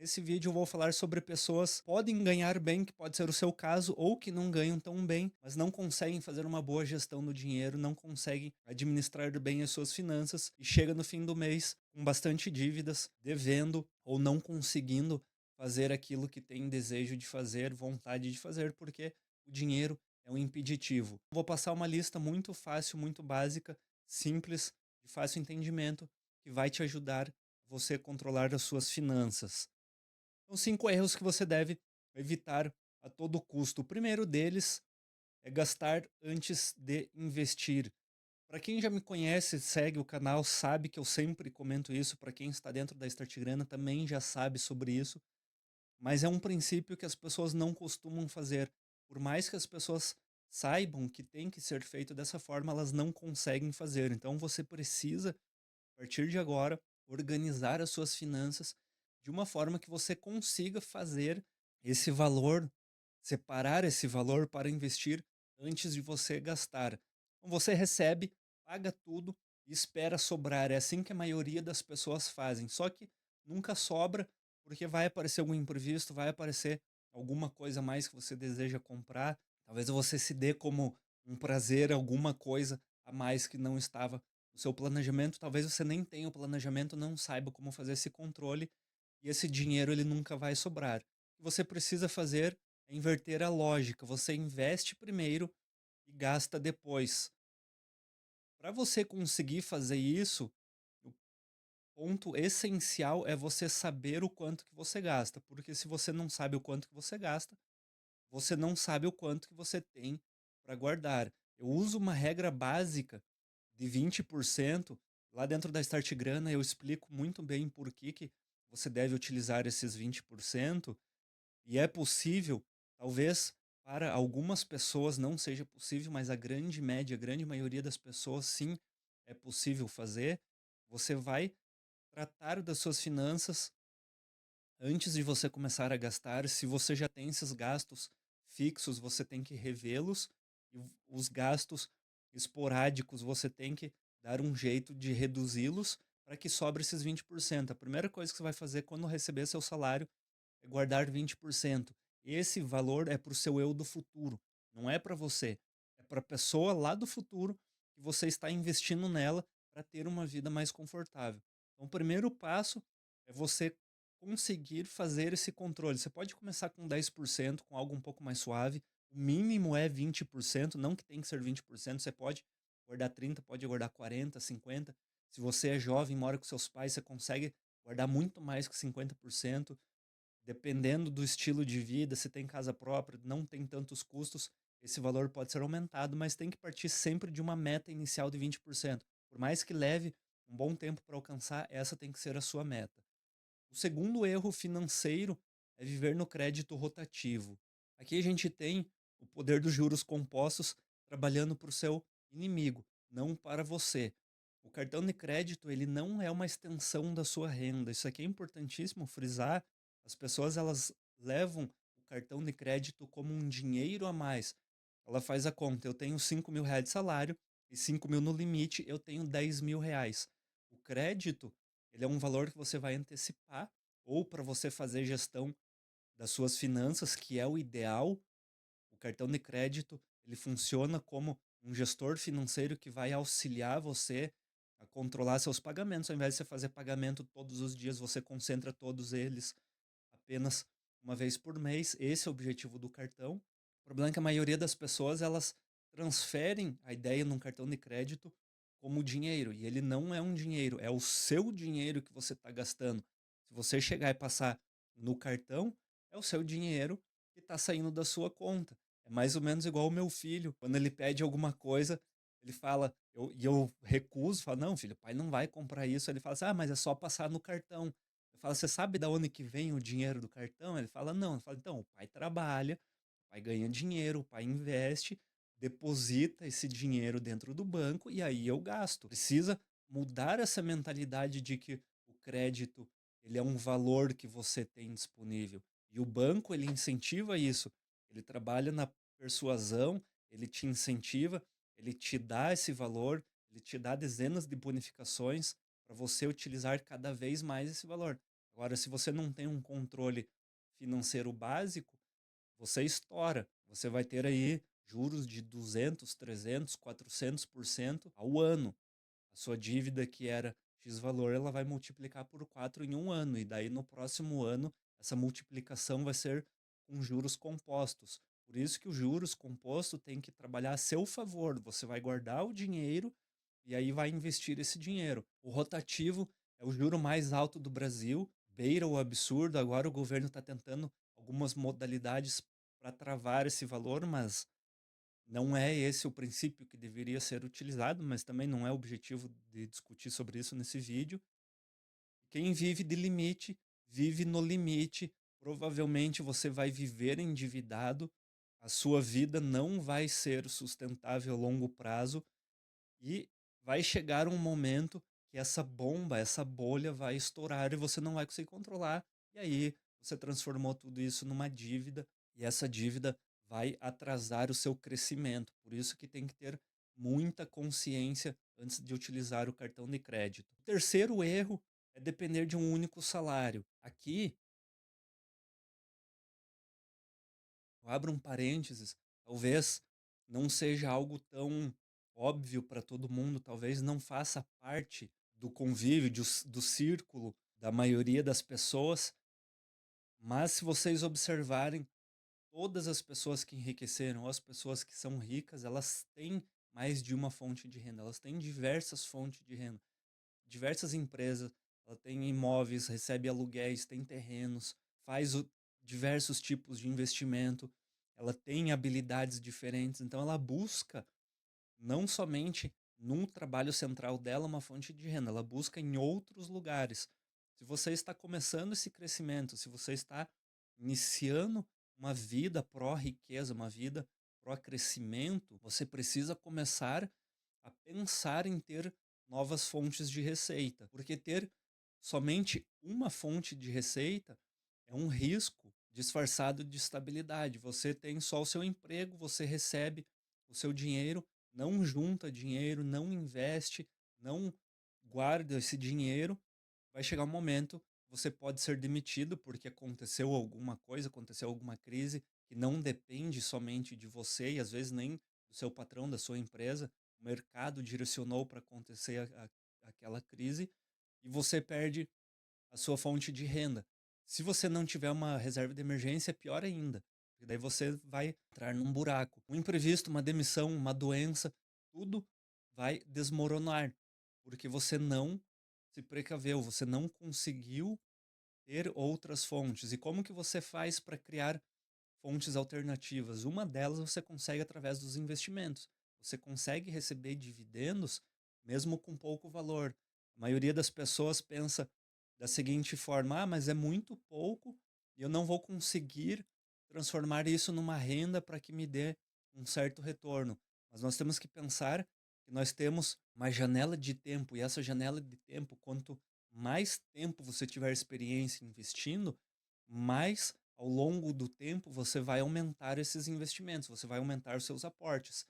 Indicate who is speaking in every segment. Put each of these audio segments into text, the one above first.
Speaker 1: Nesse vídeo eu vou falar sobre pessoas que podem ganhar bem, que pode ser o seu caso, ou que não ganham tão bem, mas não conseguem fazer uma boa gestão do dinheiro, não conseguem administrar bem as suas finanças e chega no fim do mês com bastante dívidas, devendo ou não conseguindo fazer aquilo que tem desejo de fazer, vontade de fazer, porque o dinheiro é um impeditivo. Vou passar uma lista muito fácil, muito básica, simples, de fácil entendimento, que vai te ajudar a você controlar as suas finanças. São 5 erros que você deve evitar a todo custo. O primeiro deles é gastar antes de investir. Para quem já me conhece, segue o canal, sabe que eu sempre comento isso. Para quem está dentro da Startgrana também já sabe sobre isso. Mas é um princípio que as pessoas não costumam fazer. Por mais que as pessoas saibam que tem que ser feito dessa forma, elas não conseguem fazer. Então você precisa, a partir de agora, organizar as suas finanças de uma forma que você consiga fazer esse valor, separar esse valor para investir antes de você gastar. Então você recebe, paga tudo e espera sobrar. É assim que a maioria das pessoas fazem. Só que nunca sobra, porque vai aparecer algum imprevisto, vai aparecer alguma coisa a mais que você deseja comprar. Talvez você se dê como um prazer, alguma coisa a mais que não estava no seu planejamento. Talvez você nem tenha o planejamento, não saiba como fazer esse controle e esse dinheiro ele nunca vai sobrar. O que você precisa fazer é inverter a lógica. Você investe primeiro e gasta depois. Para você conseguir fazer isso, o ponto essencial é você saber o quanto que você gasta, porque se você não sabe o quanto que você gasta, você não sabe o quanto que você tem para guardar. Eu uso uma regra básica de 20%. Lá dentro da Start Grana eu explico muito bem por que você deve utilizar esses 20%. E é possível, talvez para algumas pessoas não seja possível, mas a grande média, a grande maioria das pessoas sim é possível fazer. Você vai tratar das suas finanças antes de você começar a gastar. Se você já tem esses gastos fixos, você tem que revê-los, e os gastos esporádicos você tem que dar um jeito de reduzi-los para que sobre esses 20%. A primeira coisa que você vai fazer quando receber seu salário é guardar 20%. Esse valor é para o seu eu do futuro, não é para você. É para a pessoa lá do futuro que você está investindo nela para ter uma vida mais confortável. Então, o primeiro passo é você conseguir fazer esse controle. Você pode começar com 10%, com algo um pouco mais suave. O mínimo é 20%, não que tem que ser 20%, você pode guardar 30, pode guardar 40, 50. Se você é jovem, mora com seus pais, você consegue guardar muito mais que 50%. Dependendo do estilo de vida, se tem casa própria, não tem tantos custos, esse valor pode ser aumentado, mas tem que partir sempre de uma meta inicial de 20%. Por mais que leve um bom tempo para alcançar, essa tem que ser a sua meta. O segundo erro financeiro é viver no crédito rotativo. Aqui a gente tem o poder dos juros compostos trabalhando para o seu inimigo, não para você. O cartão de crédito ele não é uma extensão da sua renda. Isso aqui é importantíssimo frisar. As pessoas elas levam o cartão de crédito como um dinheiro a mais. Ela faz a conta. Eu tenho 5.000 reais de salário e 5.000 no limite, eu tenho 10.000 reais. O crédito ele é um valor que você vai antecipar ou para você fazer gestão das suas finanças, que é o ideal. O cartão de crédito, ele funciona como um gestor financeiro que vai auxiliar você a controlar seus pagamentos. Ao invés de você fazer pagamento todos os dias, você concentra todos eles apenas uma vez por mês. Esse é o objetivo do cartão. O problema é que a maioria das pessoas, elas transferem a ideia num cartão de crédito como dinheiro, e ele não é um dinheiro, é o seu dinheiro que você está gastando. Se você chegar e passar no cartão, é o seu dinheiro que está saindo da sua conta. É mais ou menos igual o meu filho, quando ele pede alguma coisa, ele fala, e eu recuso, falo, não, filho, o pai não vai comprar isso. Ele fala assim, ah, mas é só passar no cartão. Eu falo: "Você sabe da onde que vem o dinheiro do cartão?" Ele fala: "Não." Eu falo: "Então, o pai trabalha, o pai ganha dinheiro, o pai investe, deposita esse dinheiro dentro do banco e aí eu gasto." Precisa mudar essa mentalidade de que o crédito, ele é um valor que você tem disponível. E o banco, ele incentiva isso. Ele trabalha na persuasão, ele te incentiva, ele te dá esse valor, ele te dá dezenas de bonificações para você utilizar cada vez mais esse valor. Agora, se você não tem um controle financeiro básico, você estoura. Você vai ter aí juros de 200, 300, 400% ao ano. A sua dívida que era X valor, ela vai multiplicar por 4 em um ano. E daí no próximo ano, essa multiplicação vai ser com juros compostos. Por isso que o juros composto tem que trabalhar a seu favor. Você vai guardar o dinheiro e aí vai investir esse dinheiro. O rotativo é o juro mais alto do Brasil, beira o absurdo. Agora o governo está tentando algumas modalidades para travar esse valor, mas não é esse o princípio que deveria ser utilizado, mas também não é o objetivo de discutir sobre isso nesse vídeo. Quem vive de limite, vive no limite. Provavelmente você vai viver endividado, a sua vida não vai ser sustentável a longo prazo e vai chegar um momento que essa bomba, essa bolha vai estourar e você não vai conseguir controlar. E aí você transformou tudo isso numa dívida e essa dívida vai atrasar o seu crescimento. Por isso que tem que ter muita consciência antes de utilizar o cartão de crédito. O terceiro erro é depender de um único salário. Aqui, eu abro um parênteses, talvez não seja algo tão óbvio para todo mundo, talvez não faça parte do convívio, do círculo da maioria das pessoas, mas se vocês observarem, todas as pessoas que enriqueceram, ou as pessoas que são ricas, elas têm mais de uma fonte de renda, elas têm diversas fontes de renda, diversas empresas, ela tem imóveis, recebe aluguéis, tem terrenos, faz diversos tipos de investimento, ela tem habilidades diferentes, então ela busca não somente num trabalho central dela uma fonte de renda, ela busca em outros lugares. Se você está começando esse crescimento, se você está iniciando uma vida pró-riqueza, uma vida pró-crescimento, você precisa começar a pensar em ter novas fontes de receita, porque ter somente uma fonte de receita é um risco disfarçado de estabilidade. Você tem só o seu emprego, você recebe o seu dinheiro, não junta dinheiro, não investe, não guarda esse dinheiro, vai chegar um momento, você pode ser demitido porque aconteceu alguma coisa, aconteceu alguma crise que não depende somente de você e às vezes nem do seu patrão, da sua empresa. O mercado direcionou para acontecer aquela crise e você perde a sua fonte de renda. Se você não tiver uma reserva de emergência, é pior ainda, porque daí você vai entrar num buraco. Um imprevisto, uma demissão, uma doença, tudo vai desmoronar, porque você não se precaveu, você não conseguiu ter outras fontes. E como que você faz para criar fontes alternativas? Uma delas você consegue através dos investimentos. Você consegue receber dividendos mesmo com pouco valor. A maioria das pessoas pensa da seguinte forma: ah, mas é muito pouco e eu não vou conseguir transformar isso numa renda para que me dê um certo retorno. Mas nós temos que pensar que nós temos uma janela de tempo e essa janela de tempo, quanto mais tempo você tiver experiência investindo, mais ao longo do tempo você vai aumentar esses investimentos, você vai aumentar os seus aportes.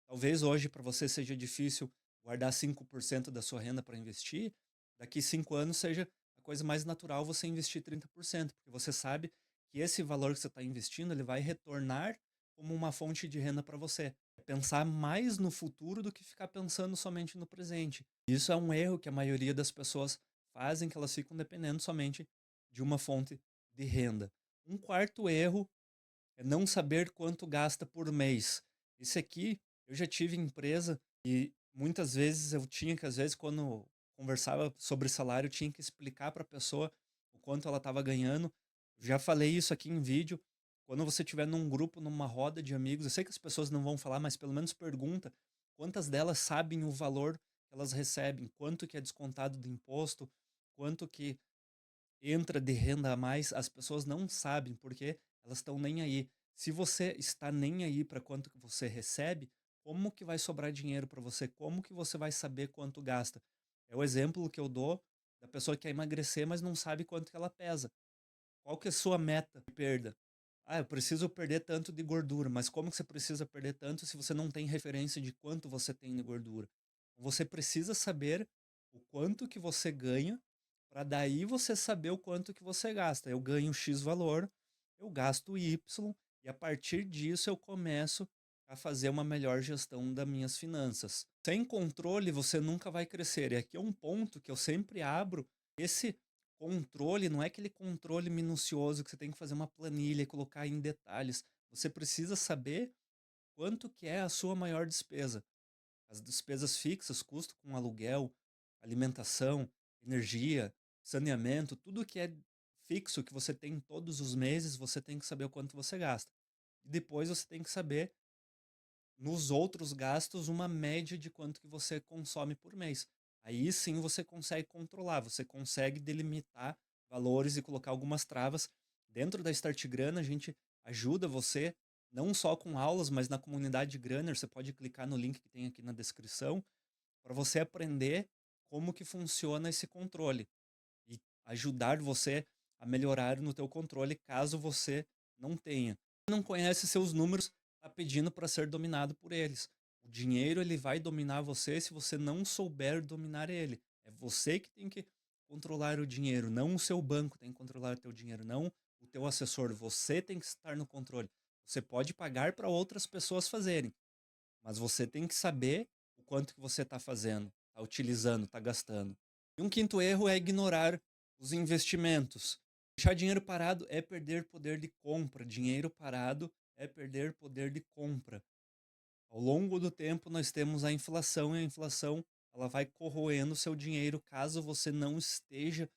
Speaker 1: Talvez hoje para você seja difícil guardar 5% da sua renda para investir, daqui 5 anos seja a coisa mais natural você investir 30%, porque você sabe que esse valor que você está investindo ele vai retornar como uma fonte de renda para você. É pensar mais no futuro do que ficar pensando somente no presente. Isso é um erro que a maioria das pessoas fazem, que elas ficam dependendo somente de uma fonte de renda. Um quarto erro é não saber quanto gasta por mês. Isso aqui, eu já tive empresa e muitas vezes eu tinha que, às vezes, quando conversava sobre salário, eu tinha que explicar para a pessoa o quanto ela estava ganhando. Já falei isso aqui em vídeo. Quando você estiver num grupo, numa roda de amigos, eu sei que as pessoas não vão falar, mas pelo menos pergunta quantas delas sabem o valor que elas recebem, quanto que é descontado do imposto, quanto que entra de renda a mais, as pessoas não sabem porque elas estão nem aí. Se você está nem aí para quanto que você recebe, como que vai sobrar dinheiro para você? Como que você vai saber quanto gasta? É o exemplo que eu dou da pessoa que quer emagrecer, mas não sabe quanto que ela pesa. Qual que é a sua meta de perda? Ah, eu preciso perder tanto de gordura, mas como que você precisa perder tanto se você não tem referência de quanto você tem de gordura? Você precisa saber o quanto que você ganha para daí você saber o quanto que você gasta. Eu ganho X valor, eu gasto Y, e a partir disso eu começo a fazer uma melhor gestão das minhas finanças. Sem controle, você nunca vai crescer. E aqui é um ponto que eu sempre abro. Esse controle não é aquele controle minucioso que você tem que fazer uma planilha e colocar em detalhes. Você precisa saber quanto que é a sua maior despesa. As despesas fixas, custo com aluguel, alimentação, energia, saneamento, tudo que é fixo que você tem todos os meses, você tem que saber o quanto você gasta. E depois você tem que saber nos outros gastos uma média de quanto que você consome por mês. Aí sim você consegue controlar, você consegue delimitar valores e colocar algumas travas. Dentro da Start Grana, a gente ajuda você não só com aulas, mas na comunidade Grana. Você pode clicar no link que tem aqui na descrição para você aprender como que funciona esse controle e ajudar você a melhorar no teu controle caso você não tenha. Não conhece seus números, está pedindo para ser dominado por eles. O dinheiro ele vai dominar você se você não souber dominar ele. É você que tem que controlar o dinheiro, não o seu banco tem que controlar o teu dinheiro, não o teu assessor. Você tem que estar no controle. Você pode pagar para outras pessoas fazerem, mas você tem que saber o quanto que você está fazendo, está utilizando, está gastando. E um quinto erro é ignorar os investimentos. Deixar dinheiro parado é perder poder de compra. Dinheiro parado é perder poder de compra. Ao longo do tempo, nós temos a inflação, e a inflação ela vai corroendo o seu dinheiro caso você não esteja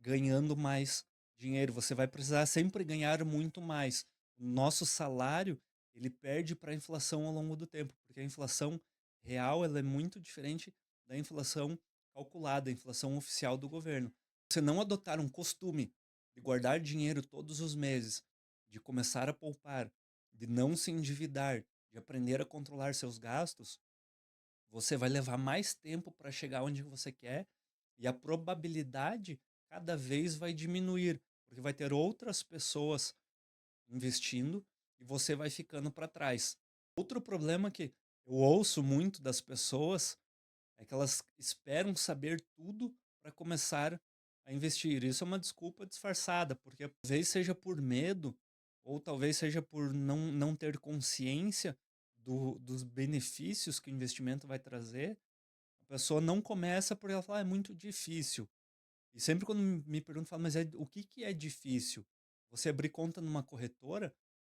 Speaker 1: ganhando mais dinheiro. Você vai precisar sempre ganhar muito mais. O nosso salário, ele perde para a inflação ao longo do tempo, porque a inflação real ela é muito diferente da inflação calculada, a inflação oficial do governo. Se não adotar um costume de guardar dinheiro todos os meses, de começar a poupar, de não se endividar, de aprender a controlar seus gastos, você vai levar mais tempo para chegar onde você quer e a probabilidade cada vez vai diminuir, porque vai ter outras pessoas investindo e você vai ficando para trás. Outro problema que eu ouço muito das pessoas é que elas esperam saber tudo para começar a investir. Isso é uma desculpa disfarçada, porque talvez seja por medo ou talvez seja por não ter consciência dos benefícios que o investimento vai trazer. A pessoa não começa porque ela fala, é muito difícil. E sempre quando me perguntam, falo, mas o que que é difícil? Você abrir conta numa corretora?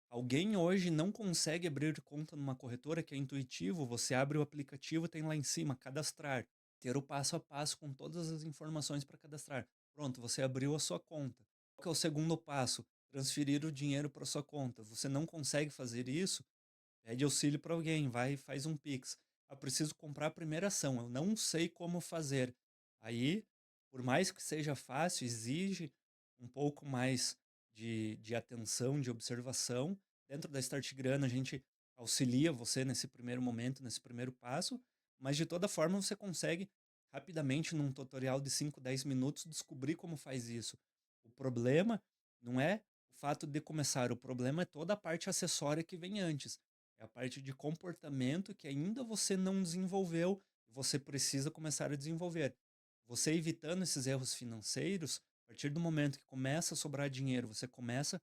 Speaker 1: Alguém hoje não consegue abrir conta numa corretora que é intuitivo, você abre o aplicativo, tem lá em cima, cadastrar, ter o passo a passo com todas as informações para cadastrar. Pronto, você abriu a sua conta. Qual que é o segundo passo? Transferir o dinheiro para sua conta. Você não consegue fazer isso? Pede auxílio para alguém, vai e faz um Pix. Eu preciso comprar a primeira ação, eu não sei como fazer. Aí, por mais que seja fácil, exige um pouco mais de atenção, de observação. Dentro da Start Grana, a gente auxilia você nesse primeiro momento, nesse primeiro passo, mas de toda forma você consegue rapidamente, num tutorial de 5, 10 minutos, descobrir como faz isso. O problema não é o fato de começar, o problema é toda a parte acessória que vem antes. É a parte de comportamento que ainda você não desenvolveu e você precisa começar a desenvolver. Você evitando esses erros financeiros, a partir do momento que começa a sobrar dinheiro, você começa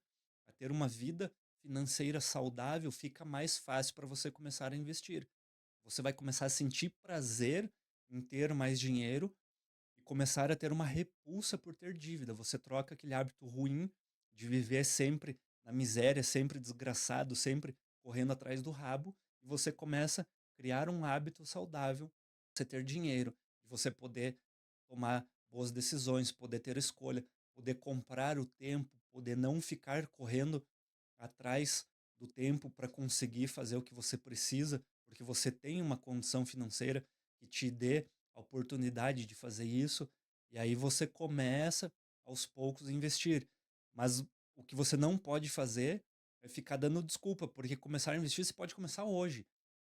Speaker 1: a ter uma vida financeira saudável, fica mais fácil para você começar a investir. Você vai começar a sentir prazer em ter mais dinheiro e começar a ter uma repulsa por ter dívida. Você troca aquele hábito ruim de viver sempre na miséria, sempre desgraçado, sempre correndo atrás do rabo, e você começa a criar um hábito saudável, você ter dinheiro, e você poder tomar boas decisões, poder ter escolha, poder comprar o tempo, poder não ficar correndo atrás do tempo para conseguir fazer o que você precisa, porque você tem uma condição financeira que te dê a oportunidade de fazer isso, e aí você começa aos poucos a investir. Mas o que você não pode fazer é ficar dando desculpa, porque começar a investir você pode começar hoje.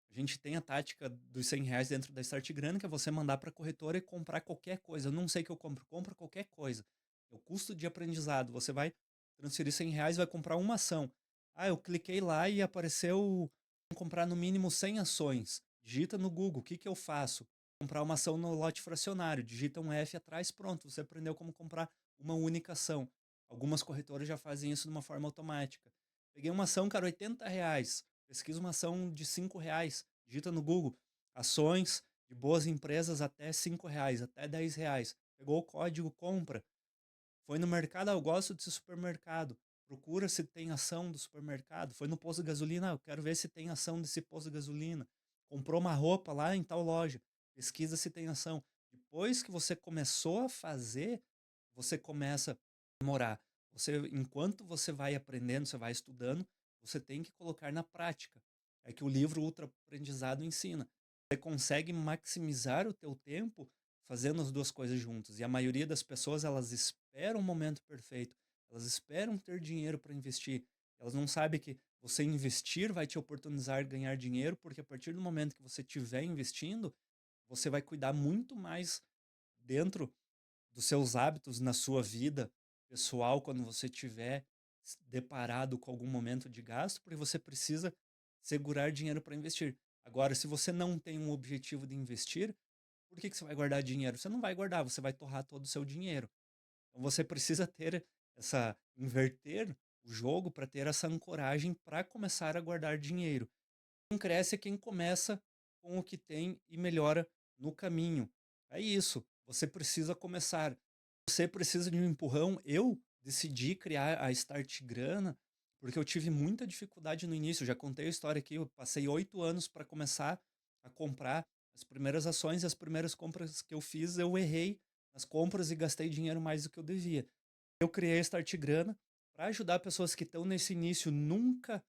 Speaker 1: A gente tem a tática dos R$ 100 dentro da Start Grana, que é você mandar para a corretora e comprar qualquer coisa. Eu não sei o que eu compro, compra qualquer coisa. É o custo de aprendizado. Você vai transferir R$ 100 e vai comprar uma ação. Ah, eu cliquei lá e apareceu comprar no mínimo 100 ações. Digita no Google, o que que eu faço? comprar uma ação no lote fracionário, digita um F atrás, pronto, você aprendeu como comprar uma única ação. Algumas corretoras já fazem isso de uma forma automática. Peguei uma ação, cara, R$ 80, pesquisa uma ação de R$ 5, digita no Google, ações de boas empresas até R$ 5, até R$ 10. Pegou o código, compra. Foi no mercado, eu gosto desse supermercado. Procura se tem ação do supermercado. Foi no posto de gasolina, eu quero ver se tem ação desse posto de gasolina. Comprou uma roupa lá em tal loja. Pesquisa se tem ação. Depois que você começou a fazer, você começa a morar. Você, enquanto você vai aprendendo, você vai estudando, você tem que colocar na prática. É que o livro Ultra Aprendizado ensina. Você consegue maximizar o teu tempo fazendo as duas coisas juntas. E a maioria das pessoas, elas esperam o momento perfeito. Elas esperam ter dinheiro para investir. Elas não sabem que você investir vai te oportunizar ganhar dinheiro, porque a partir do momento que você estiver investindo, você vai cuidar muito mais dentro dos seus hábitos na sua vida pessoal quando você tiver deparado com algum momento de gasto, porque você precisa segurar dinheiro para investir. Agora, se você não tem um objetivo de investir, por que que você vai guardar dinheiro? Você não vai guardar, você vai torrar todo o seu dinheiro. Então você precisa ter inverter o jogo para ter essa ancoragem para começar a guardar dinheiro. Quem cresce é quem começa com o que tem e melhora no caminho. É isso. Você precisa começar. Você precisa de um empurrão. Eu decidi criar a Start Grana porque eu tive muita dificuldade no início. Já contei a história aqui. Eu passei 8 anos para começar a comprar as primeiras ações e as primeiras compras que eu fiz, eu errei nas compras e gastei dinheiro mais do que eu devia. Eu criei a Start Grana para ajudar pessoas que estão nesse início, nunca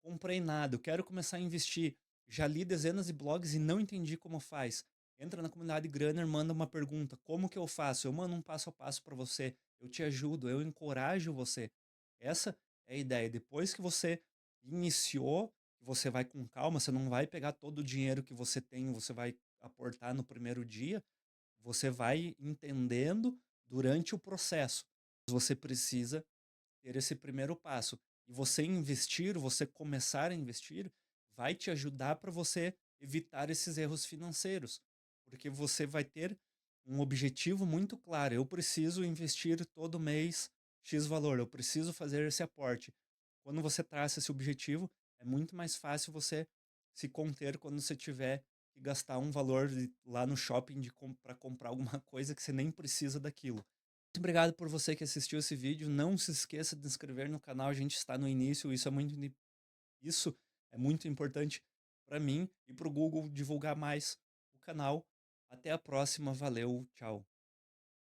Speaker 1: comprei nada, eu quero começar a investir. Já li dezenas de blogs e não entendi como faz. Entra na comunidade Grunner, manda uma pergunta: como que eu faço? Eu mando um passo a passo para você, eu te ajudo, eu encorajo você. Essa é a ideia. Depois que você iniciou, você vai com calma, você não vai pegar todo o dinheiro que você tem, você vai aportar no primeiro dia, você vai entendendo durante o processo. Você precisa ter esse primeiro passo. E você investir, você começar a investir, vai te ajudar para você evitar esses erros financeiros, porque você vai ter um objetivo muito claro. Eu preciso investir todo mês X valor, eu preciso fazer esse aporte. Quando você traça esse objetivo, é muito mais fácil você se conter quando você tiver que gastar um valor lá no shopping para comprar alguma coisa que você nem precisa daquilo. Muito obrigado por você que assistiu esse vídeo. Não se esqueça de se inscrever no canal. A gente está no início. Isso é muito importante para mim e para o Google divulgar mais o canal. Até a próxima. Valeu. Tchau.